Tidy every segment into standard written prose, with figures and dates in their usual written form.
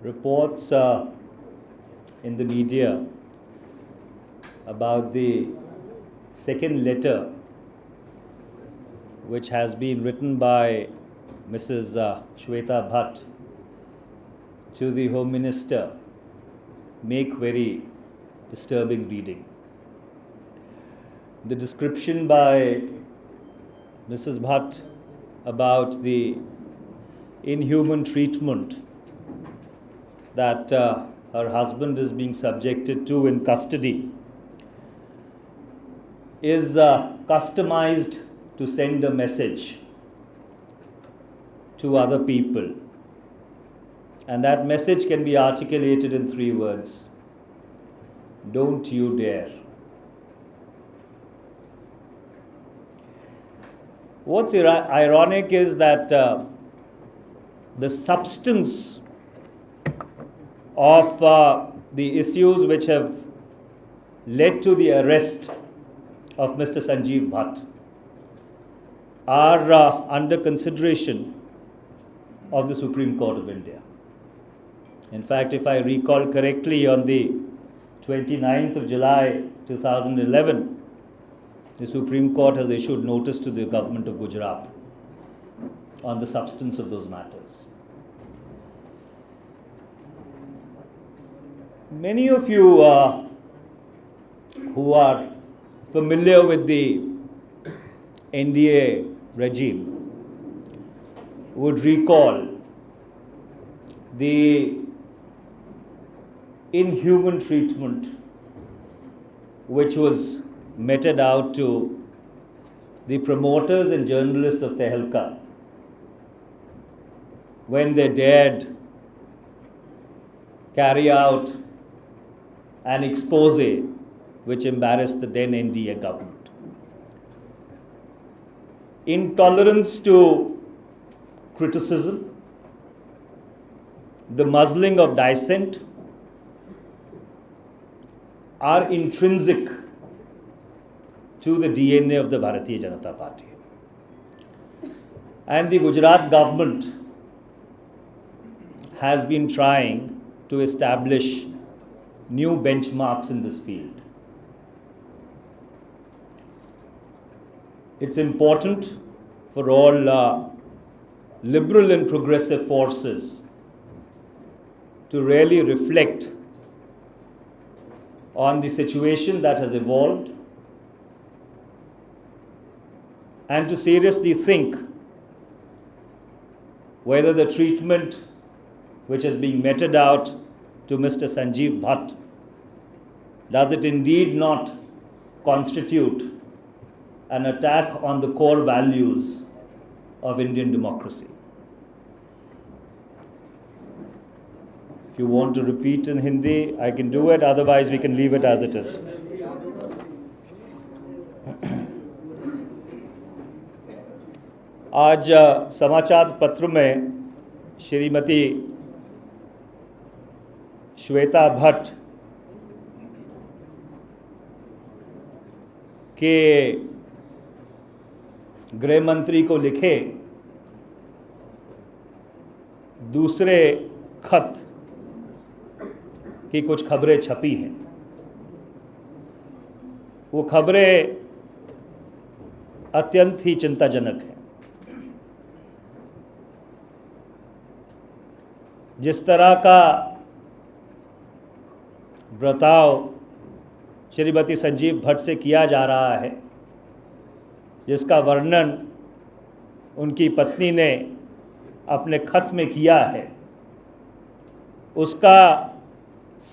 reports in the media about the second letter which has been written by Mrs. Shweta Bhatt to the Home Minister make very disturbing reading. The description by Mrs. Bhatt about the inhuman treatment that her husband is being subjected to in custody is customized to send a message to other people. And that message can be articulated in 3 words. Don't you dare. What's ironic is that the substance of the issues which have led to the arrest of Mr. Sanjeev Bhatt are under consideration of the Supreme Court of India. In fact, if I recall correctly, on the 29th of July 2011, the Supreme Court has issued notice to the government of Gujarat on the substance of those matters. Many of you who are familiar with the NDA regime would recall the inhuman treatment which was meted out to the promoters and journalists of Tehelka when they dared carry out an expose which embarrassed the then NDA government. Intolerance to criticism, the muzzling of dissent are intrinsic to the DNA of the Bharatiya Janata Party. And the Gujarat government has been trying to establish new benchmarks in this field. It's important for all liberal and progressive forces to really reflect on the situation that has evolved and to seriously think whether the treatment which is being meted out to Mr. Sanjeev Bhatt, does it indeed not constitute an attack on the core values of Indian democracy? If you want to repeat in Hindi, I can do it, otherwise we can leave it as it is. आज समाचार पत्र में श्रीमती श्वेता भट्ट के गृह मंत्री को लिखे दूसरे खत की कुछ खबरें छपी हैं। वो खबरें अत्यंत ही चिंताजनक हैं। जिस तरह का बर्ताव श्रीमती संजीव भट्ट से किया जा रहा है, जिसका वर्णन उनकी पत्नी ने अपने खत में किया है, उसका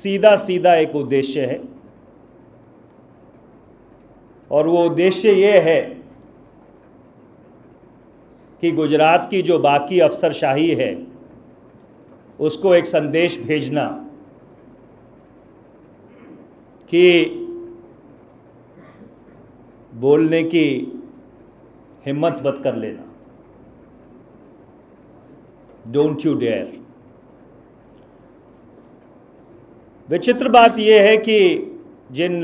सीधा सीधा एक उद्देश्य है और वो उद्देश्य ये है कि गुजरात की जो बाकी अफसरशाही है उसको एक संदेश भेजना कि बोलने की हिम्मत मत कर लेना, डोंट यू डेयर। विचित्र बात यह है कि जिन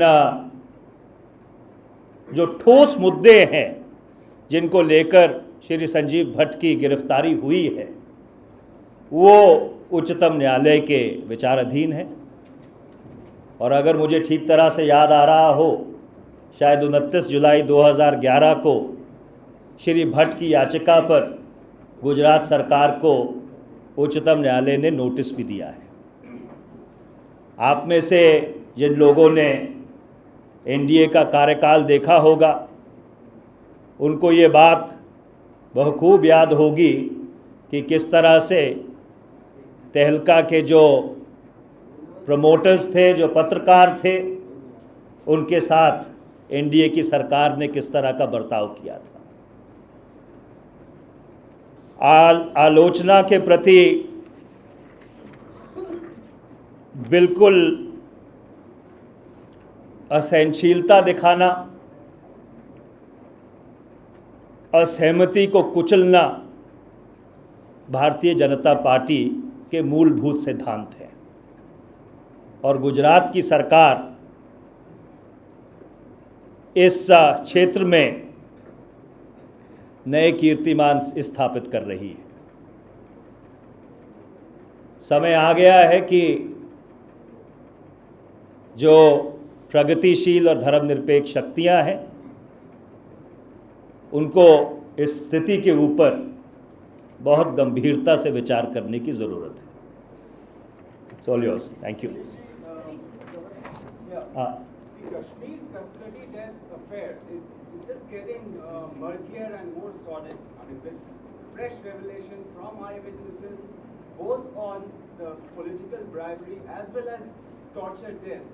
जो ठोस मुद्दे हैं जिनको लेकर श्री संजीव भट्ट की गिरफ्तारी हुई है, वो उच्चतम न्यायालय के विचाराधीन है। और अगर मुझे ठीक तरह से याद आ रहा हो, शायद 29 जुलाई 2011 को श्री भट्ट की याचिका पर गुजरात सरकार को उच्चतम न्यायालय ने नोटिस भी दिया है। आप में से जिन लोगों ने एनडीए का कार्यकाल देखा होगा, उनको ये बात बखूब याद होगी कि किस तरह से तहलका के जो प्रमोटर्स थे, जो पत्रकार थे, उनके साथ एनडीए की सरकार ने किस तरह का बर्ताव किया था। आलोचना के प्रति बिल्कुल असहनशीलता दिखाना, असहमति को कुचलना भारतीय जनता पार्टी के मूलभूत सिद्धांत हैं। और गुजरात की सरकार इस क्षेत्र में नए कीर्तिमान स्थापित कर रही है। समय आ गया है कि जो प्रगतिशील और धर्मनिरपेक्ष शक्तियां हैं, उनको इस स्थिति के ऊपर बहुत गंभीरता से विचार करने की ज़रूरत है। It's all yours. Thank you. The Kashmir custody death affair is just getting murkier and more sordid. I mean, with fresh revelation from eyewitnesses, both on the political bribery as well as torture death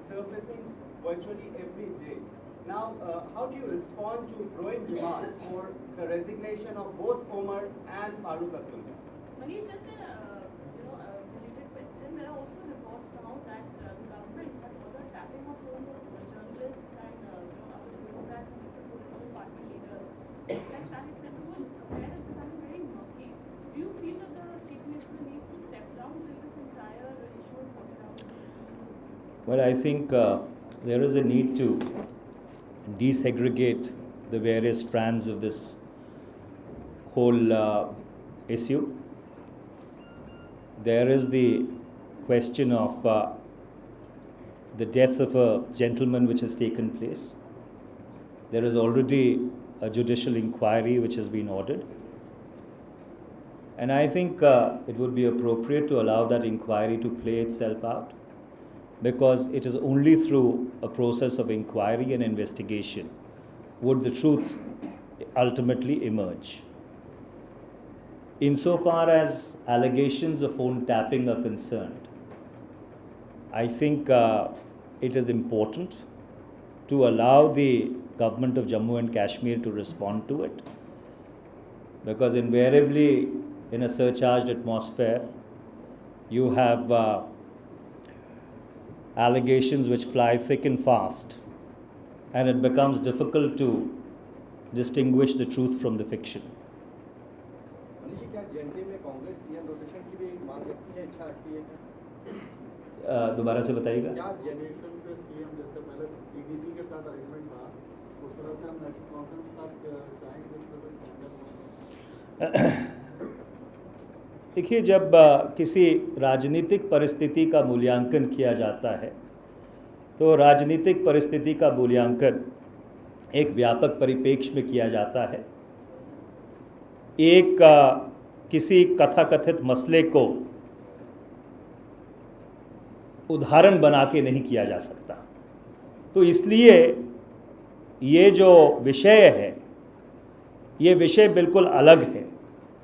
surfacing virtually every day. Now, how do you respond to growing demands for the resignation of both Omar and Farooq Abdullah? Manish, just a related question. There are also reports now that the government has ordered tapping of phones of journalists and other bureaucrats and different political party leaders. Like Shahid said, the whole affair is becoming very murky. Do you feel that the Chief Minister needs to step down till this entire issue is sorted out? Well, I think there is a need to desegregate the various strands of this whole issue. There is the question of the death of a gentleman which has taken place. There is already a judicial inquiry which has been ordered. And I think it would be appropriate to allow that inquiry to play itself out, because it is only through a process of inquiry and investigation would the truth ultimately emerge. Insofar as allegations of phone tapping are concerned, I think it is important to allow the government of Jammu and Kashmir to respond to it, because invariably in a surcharged atmosphere you have allegations which fly thick and fast, and it becomes difficult to distinguish the truth from the fiction. दोबारा से बताइएगा। क्या generation पे CM जैसे पहले TDP के साथ arrangement था, उस तरह से हम नेशनल कॉन्फ्रेंस के साथ चाहेंगे इस तरह से? देखिए, जब किसी राजनीतिक परिस्थिति का मूल्यांकन किया जाता है तो राजनीतिक परिस्थिति का मूल्यांकन एक व्यापक परिप्रेक्ष्य में किया जाता है। एक किसी कथाकथित मसले को उदाहरण बना के नहीं किया जा सकता। तो इसलिए ये जो विषय है, ये विषय बिल्कुल अलग है,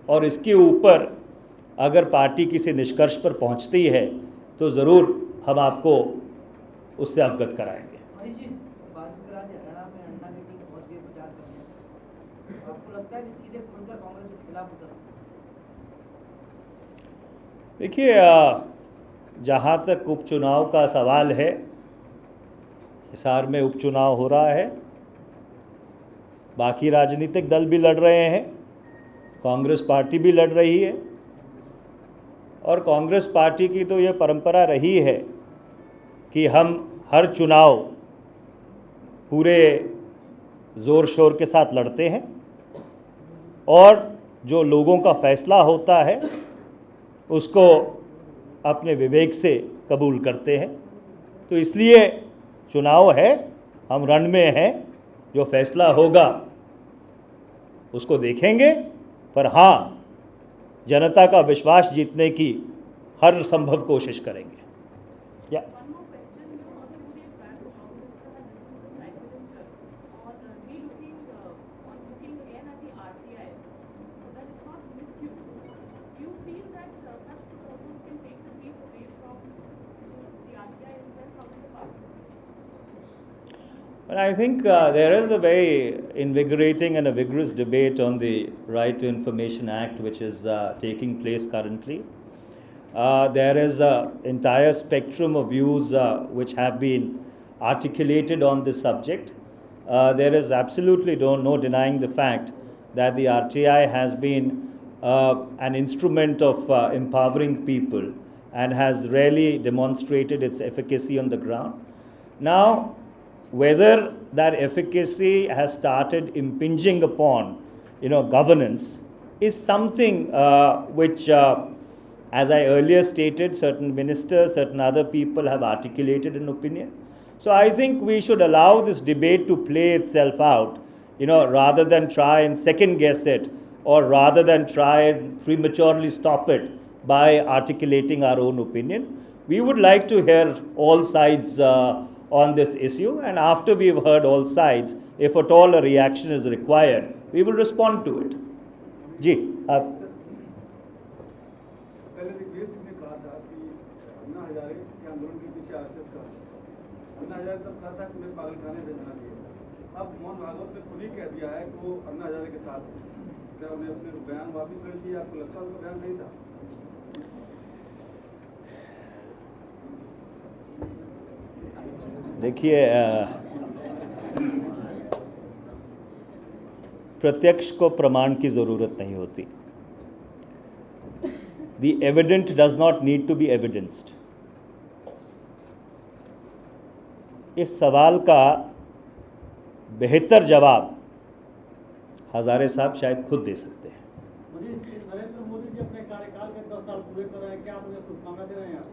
और इसके ऊपर अगर पार्टी किसी निष्कर्ष पर पहुंचती है तो ज़रूर हम आपको उससे अवगत कराएंगे। देखिए, जहाँ तक उपचुनाव का सवाल है, हिसार में उपचुनाव हो रहा है, बाकी राजनीतिक दल भी लड़ रहे हैं, कांग्रेस पार्टी भी लड़ रही है, और कांग्रेस पार्टी की तो ये परंपरा रही है कि हम हर चुनाव पूरे ज़ोर शोर के साथ लड़ते हैं, और जो लोगों का फैसला होता है उसको अपने विवेक से कबूल करते हैं। तो इसलिए चुनाव है, हम रण में हैं, जो फैसला होगा उसको देखेंगे, पर हाँ, जनता का विश्वास जीतने की हर संभव कोशिश करेंगे। या One more question. You know, a few days back, the Prime Minister had written to the Prime Minister on re-looking, on looking again at the RTI so that it's not misused. Do you feel that such proposals can take the lead away from the RTI itself? How does the party see it? Well, I think there is a very invigorating and a vigorous debate on the Right to Information Act, which is taking place currently. There is an entire spectrum of views which have been articulated on this subject. There is absolutely no denying the fact that the RTI has been an instrument of empowering people and has really demonstrated its efficacy on the ground. Now, whether that efficacy has started impinging upon, governance is something which, as I earlier stated, certain ministers, certain other people have articulated an opinion. So I think we should allow this debate to play itself out, rather than try and second guess it, or rather than try and prematurely stop it by articulating our own opinion. We would like to hear all sides on this issue, and after we've heard all sides, if at all a reaction is required, we will respond to it. जी, आप पहले दिग्विजय सिंह ने कहा था कि अन्ना हजारे के आंदोलन के पीछे आरएसएस का अन्ना हजारे तब कहा था कि मैं पागलखाने भेजना चाहिए। अब मोहन भागवत ने खुद ही कह दिया है कि वो अन्ना हजारे के साथ है। क्या उन्हें अपने बयान वापस लेना चाहिए? आपको लगता है उनका बयान सही था? देखिए, प्रत्यक्ष को प्रमाण की ज़रूरत नहीं होती। The evident does not need to be evidenced. इस सवाल का बेहतर जवाब हजारे साहब शायद खुद दे सकते हैं। नरेंद्र मोदी जी अपने कार्यकाल के 10 साल पूरे कर रहे हैं, क्या आप उन्हें शुभकामनाएं दे रहे हैं?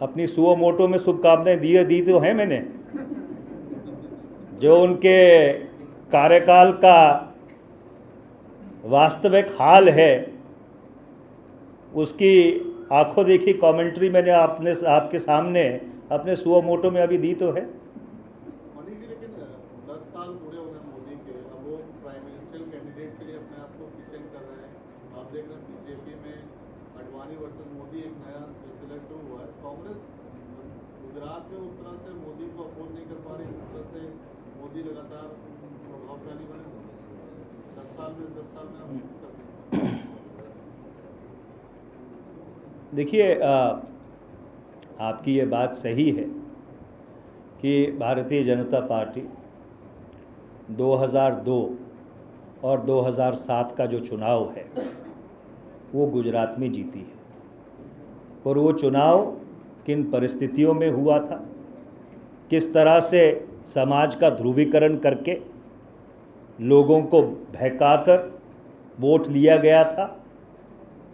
अपनी सुओ मोटो में शुभकामनाएं दी तो हैं मैंने। जो उनके कार्यकाल का वास्तविक हाल है, उसकी आंखों देखी कमेंट्री मैंने आपके सामने अपने सुओ मोटो में अभी दी तो है। मनीष जी, लेकिन 10 साल पूरे हो गए मोदी के, अब वो प्राइम मिनिस्टर कैंडिडेट के लिए अपने आप को प्रेजेंट कर रहे हैं। आप देख रहे हैं बीजेपी में अडवाणी वर्सेस मोदी एक नया सिलसिला शुरू हुआ है। कांग्रेस गुजरात में उस तरह से मोदी को अपोज नहीं कर पा रही, उस तरह से मोदी लगातार प्रभावशाली बने। 10 साल में आप करते हैं। देखिए, आपकी ये बात सही है कि भारतीय जनता पार्टी 2002 और 2007 का जो चुनाव है वो गुजरात में जीती है। और वो चुनाव किन परिस्थितियों में हुआ था, किस तरह से समाज का ध्रुवीकरण करके लोगों को बहकाकर वोट लिया गया था,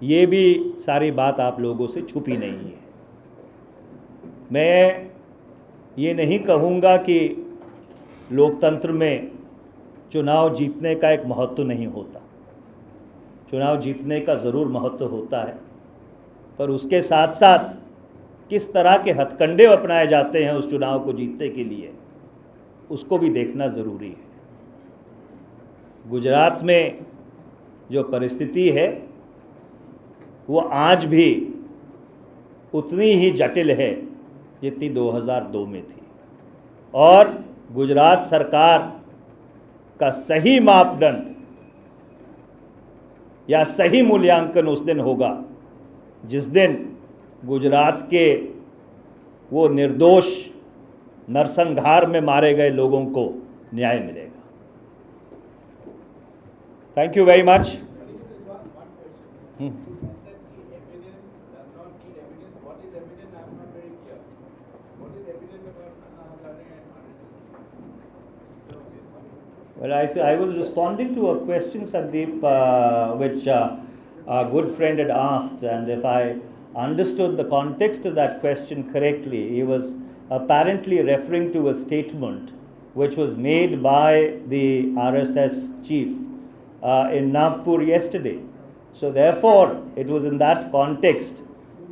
ये भी सारी बात आप लोगों से छुपी नहीं है। मैं ये नहीं कहूँगा कि लोकतंत्र में चुनाव जीतने का एक महत्व नहीं होता। चुनाव जीतने का ज़रूर महत्व होता है, पर उसके साथ साथ किस तरह के हथकंडे अपनाए जाते हैं उस चुनाव को जीतने के लिए, उसको भी देखना ज़रूरी है। गुजरात में जो परिस्थिति है वो आज भी उतनी ही जटिल है जितनी 2002 में थी, और गुजरात सरकार का सही मापदंड या सही मूल्यांकन उस दिन होगा जिस दिन गुजरात के वो निर्दोष नरसंहार में मारे गए लोगों को न्याय मिलेगा। Thank you very much. Well, I was responding to a question, Sandeep, which our good friend had asked, and if I understood the context of that question correctly, he was apparently referring to a statement which was made by the RSS chief in Nagpur yesterday. So therefore, it was in that context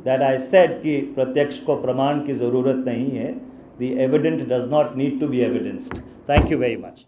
that I said कि प्रत्यक्ष को प्रमाण की ज़रूरत नहीं है. The evident does not need to be evidenced. Thank you very much.